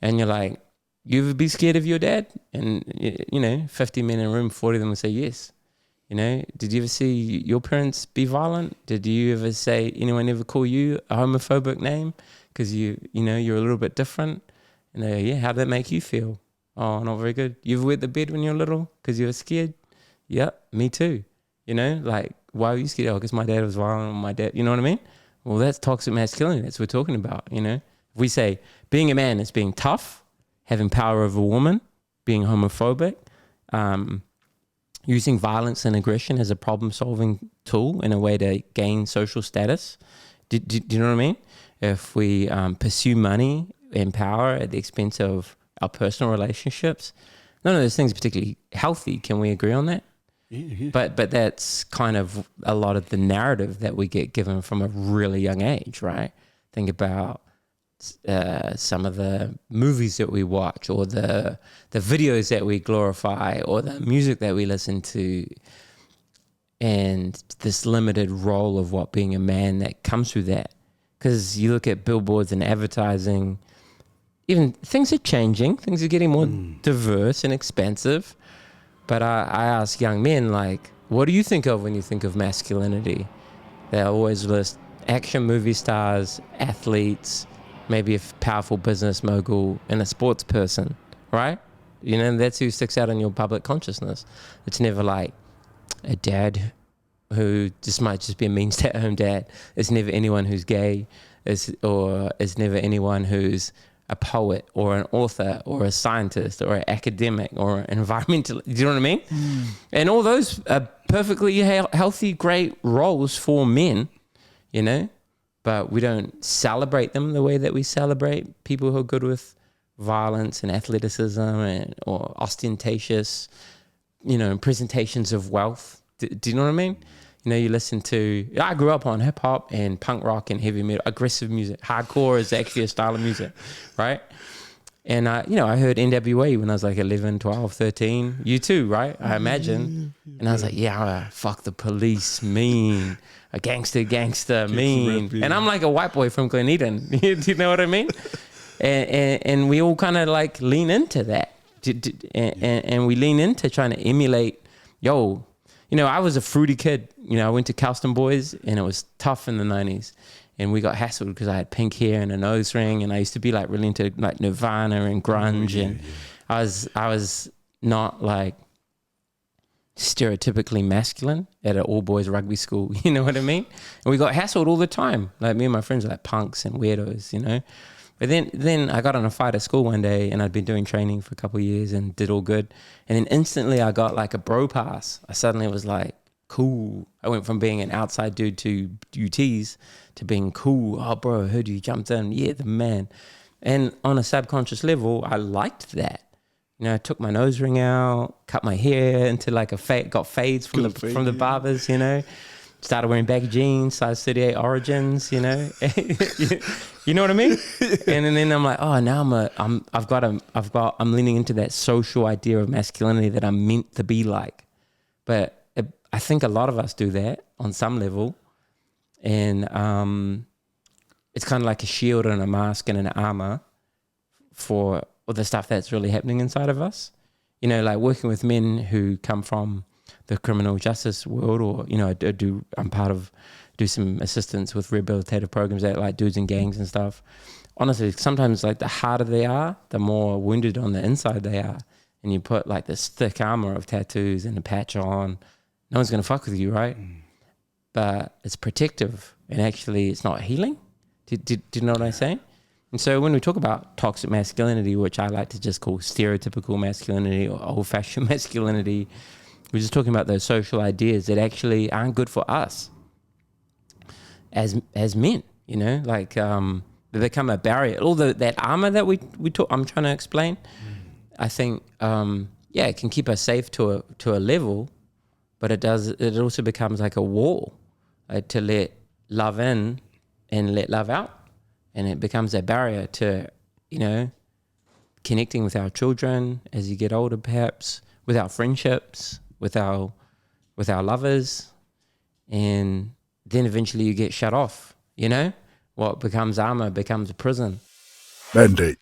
And you're like, you ever be scared of your dad? And, 50 men in a room, 40 of them will say yes. Did you ever see your parents be violent? Did you ever say, anyone ever call you a homophobic name because you're a little bit different? And they go, yeah, how did that make you feel? Oh, not very good. You ever wet the bed when you were little because you were scared? Yep, me too. Like, why were you scared? Oh, because my dad was violent. My dad, you know what I mean? Well, that's toxic masculinity. That's what we're talking about, If we say being a man is being tough, having power over a woman, being homophobic, using violence and aggression as a problem-solving tool in a way to gain social status. Do you know what I mean? If we pursue money and power at the expense of our personal relationships, none of those things are particularly healthy. Can we agree on that? Yeah. But that's kind of a lot of the narrative that we get given from a really young age, right? Think about some of the movies that we watch, or the videos that we glorify, or the music that we listen to, and this limited role of what being a man that comes through that. Because you look at billboards and advertising, even things are changing, things are getting more diverse and expansive. But I ask young men, like, what do you think of when you think of masculinity? They always list action movie stars, athletes, maybe a powerful business mogul, and a sports person, right? That's who sticks out in your public consciousness. It's never like a dad who might just be a mean stay-at-home dad. It's never anyone who's gay, it's never anyone who's a poet or an author or a scientist or an academic or an environmentalist. Do you know what I mean? And all those are perfectly healthy, great roles for men, but we don't celebrate them the way that we celebrate people who are good with violence and athleticism or ostentatious, presentations of wealth. Do you know what I mean? I grew up on hip hop and punk rock and heavy metal, aggressive music. Hardcore is actually a style of music, right? And I heard NWA when I was like 11, 12, 13. You too, right? I imagine. And I was like, yeah, fuck the police, mean. A gangster, mean. Rap, yeah. And I'm like a white boy from Glen Do you know what I mean? and we all kind of like lean into that. And we lean into trying to emulate, I was a fruity kid. I went to Calston Boys, and it was tough in the 90s. And we got hassled because I had pink hair and a nose ring, and I used to be like really into like Nirvana and grunge. I was not like stereotypically masculine at an all boys rugby school. You know what I mean? And we got hassled all the time. Like, me and my friends were like punks and weirdos, But then I got in a fight at school one day, and I'd been doing training for a couple of years and did all good. And then instantly I got like a bro pass. I suddenly was like, cool. I went from being an outside dude to UTs to being cool. Oh, bro, I heard you jumped in. Yeah, the man. And on a subconscious level, I liked that. I took my nose ring out, cut my hair into like got fades from the barbers, Started wearing baggy jeans, size 38 Origins, You know what I mean? And then I'm like, oh, now I'm leaning into that social idea of masculinity that I'm meant to be like. But I think a lot of us do that on some level, and it's kind of like a shield and a mask and an armor for all the stuff that's really happening inside of us. Like working with men who come from the criminal justice world, or I'm part of some assistance with rehabilitative programs that like dudes in gangs and stuff. Honestly, sometimes like the harder they are, the more wounded on the inside they are, and you put like this thick armor of tattoos and a patch on, no one's gonna fuck with you, right? But it's protective, and actually it's not healing. Do you know what I'm saying? And so when we talk about toxic masculinity, which I like to just call stereotypical masculinity or old-fashioned masculinity, we're just talking about those social ideas that actually aren't good for us as men, like they become a barrier. All that armor that we talk, I'm trying to explain, I think, it can keep us safe to a level, but it also becomes like a wall to let love in and let love out. And it becomes a barrier to, connecting with our children as you get older, perhaps, with our friendships, with our lovers, and then eventually you get shut off. What becomes armor becomes a prison. Mandate.